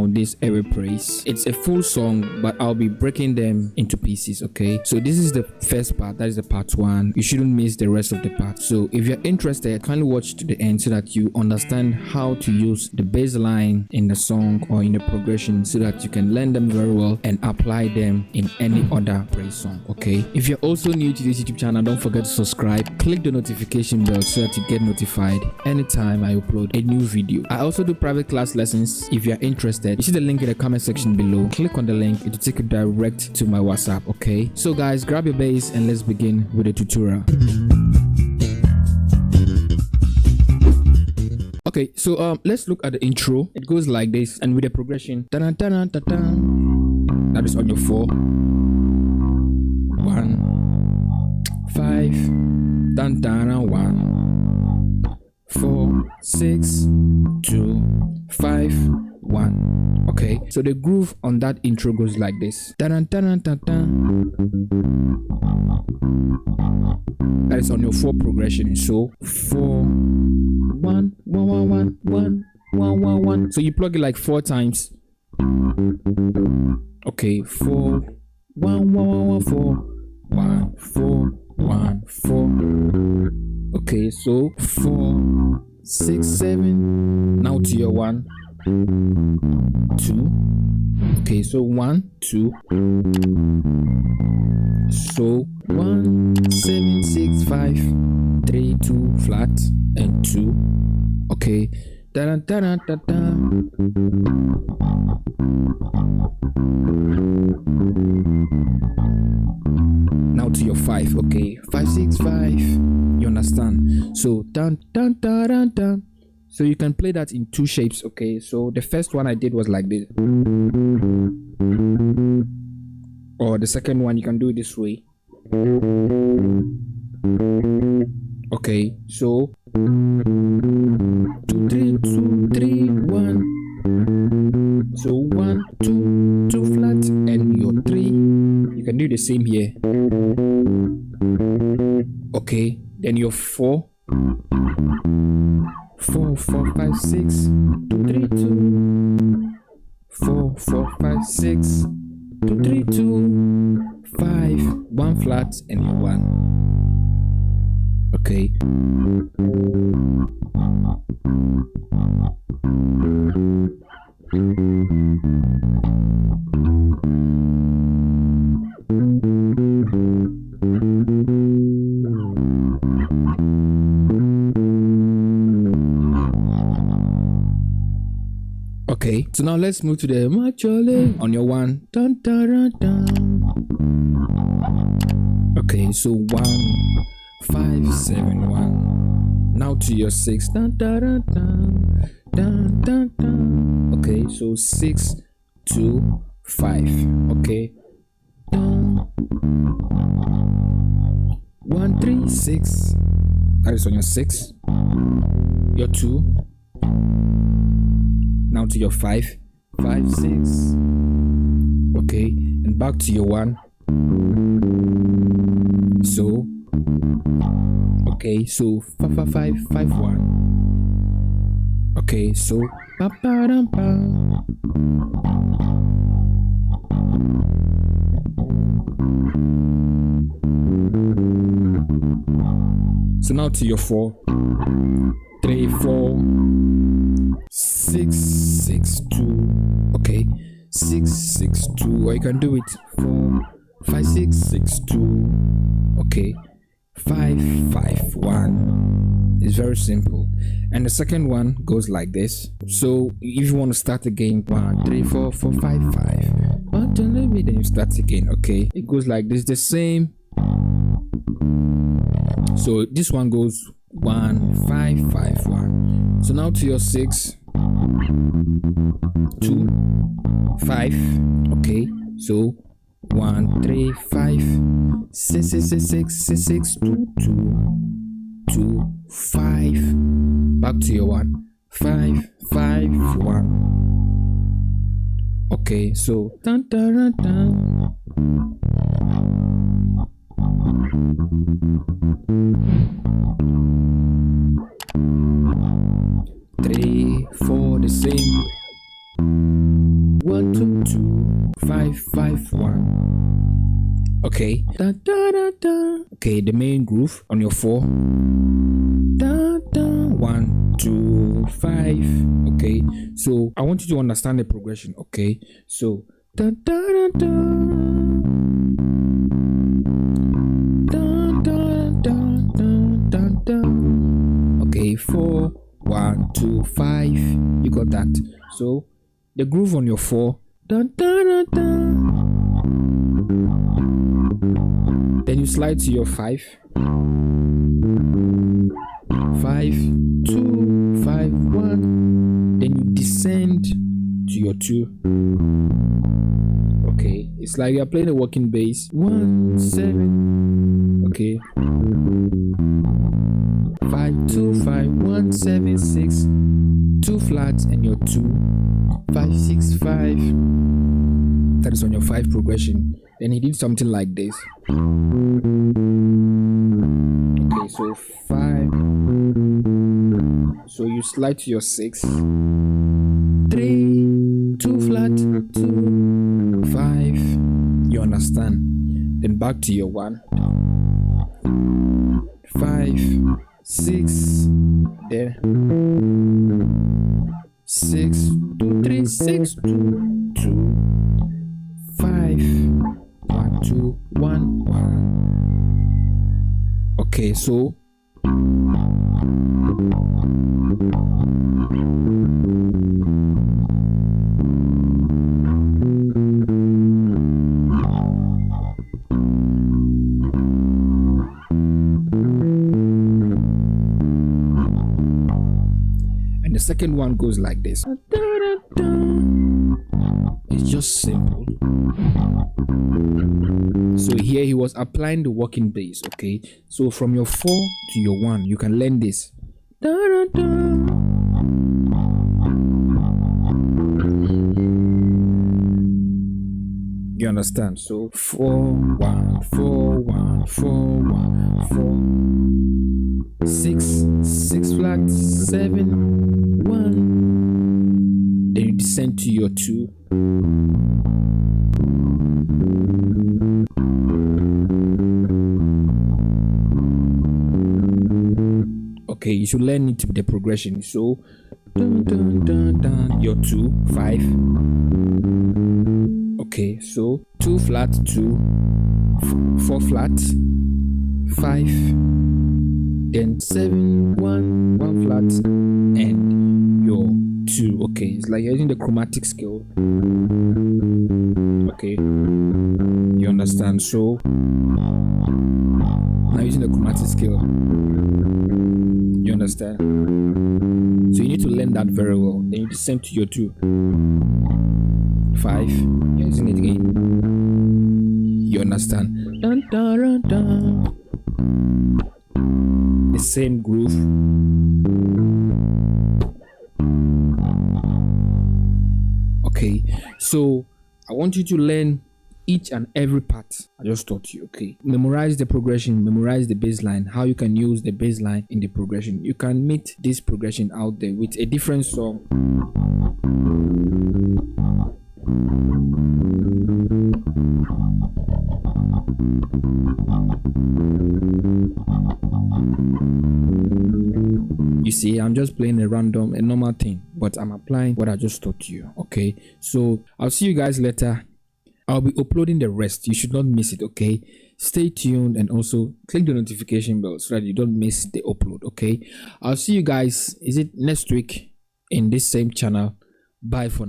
now this every praise. It's a full song, but I'll be breaking them into pieces, okay? So this is the first part, that is the part 1. You shouldn't miss the rest of the part. So if you're interested, kindly watch to the end so that you understand how to use the bass line in the song or in the progression, so that you can learn them very well and apply them in any other praise song, okay? If you're also new to this YouTube channel, don't forget to subscribe, click the notification bell so that you get notified anytime I upload a new video. I also do private class lessons. If you're interested, you see the link in the comment section below. Click on the link, it will take you direct to my WhatsApp, okay? So guys, grab your bass and let's begin with the tutorial. Okay, so let's look at the intro. It goes like this, and with the progression, that is on your 4, 1, 5, 1, 4, 6, 2, 5, 1. Okay, so the groove on that intro goes like this. That is on your 4 progression. So 4, 1, 1, 1, 1, 1, 1, 1. So you plug it like 4 times. Okay, 4, 1, 1, 1, 1, 4, 1, 4, 1, 4. Okay, so 4, 6, 7. Now to your 1, 2. Okay, so 1, 2. So 1, 7, 6, 5, 3, 2, flat, and 2. Okay. Now to your 5. Okay, 5, 6, 5. You understand? So dun dun dun dun dun. So you can play that in 2 shapes. Okay, so the first one I did was like this, or the second one you can do it this way. Okay, so 2, 3, 2, 3, 1. So 1, 2, 2 flat, and your 3. You can do the same here. Okay, then your 4, 4, 4, 5, 6, 2, 3, 2. 4, 4, 5, 6, 2, 3, 2, 5, 1 flat, and your 1. Okay. Okay, so now let's move to the machole on your 1. Dun, dun, dun, dun. Okay, so 1, 5, 7, 1. Now to your 6. Dun, dun, dun, dun, dun, dun, dun. Okay, so 6, 2, 5. Okay. 1, 3, 6. That is on your 6. Your 2. Now to your 5. 5, 6. Okay, and back to your 1. So okay, so 5, 5, 5, 5, 1. Okay, so ba, ba, dum, ba. So now to your 4. 3, 4, 6, 6, 2. Okay, 6, 6, 2. Or you can do it 4, 5, 6, 6, 2. Okay, 5, 5, 1. It's very simple. And the second one goes like this. So if you want to start again, 1, 3, 4, 4, 5, 5. But then you start again. Okay, it goes like this, the same. So this one goes 1, 5, 5, 1. So now to your 6, 2, 5. Okay, so 1, 3, 5, 6, 6, 6, 6, 6, 2, 2, 2, 5. Back to your 1, 5, 5, 1. Okay, so dun, dun, dun, dun. 3, 4, the same. 1 2 2 5 5 1. Okay. Da, da, da, da. Okay, the main groove on your 4. Da, da, 1 2 5. Okay, so I want you to understand the progression. Okay, so da da da da da da da da da da. Okay, 4 1 2 5. You got that. So the groove on your 4. Da da da da. Then you slide to your 5. 5 2 5 1. Then you descend to your 2. Okay, it's like you're playing a walking bass. 1 7. Okay, 5 2 5 1 7 6. 2 flats and your 2 5 6 5. That is on your 5 progression. Then he did something like this. Okay, so 5. So you slide to your 6. 3 2 flat 2 5. You understand? Then back to your 1 5 6. There 6 2 3 6 2 2 5 1 2 1 1. Okay, so the second one goes like this. It's just simple. So here he was applying the walking bass. Okay, so from your 4 to your 1, you can learn this. You understand? So 4 1 4 1 4 1 4 6 6 flat 7 1. Then you descend to your 2. Okay, you should learn it to the progression. So dun, dun, dun, dun, your 2 5. Okay, so 2 flat 2 4 flat 5. Then 7 1 1 flat and your 2. Okay, it's like you're using the chromatic scale. Okay, you understand? So now using the chromatic scale. You understand? So you need to learn that very well. Then you descend to your 2 5. You're using it again. You understand? Dun, dun, dun, dun. The same groove. Okay, so I want you to learn each and every part I just taught you. Okay, memorize the progression, memorize the bass line, how you can use the bass line in the progression. You can meet this progression out there with a different song. You see, I'm just playing a normal thing, but I'm applying what I just taught you. Okay, so I'll see you guys later. I'll be uploading the rest. You should not miss it. Okay, stay tuned and also click the notification bell so that you don't miss the upload. Okay, I'll see you guys, is it next week in this same channel. Bye for now.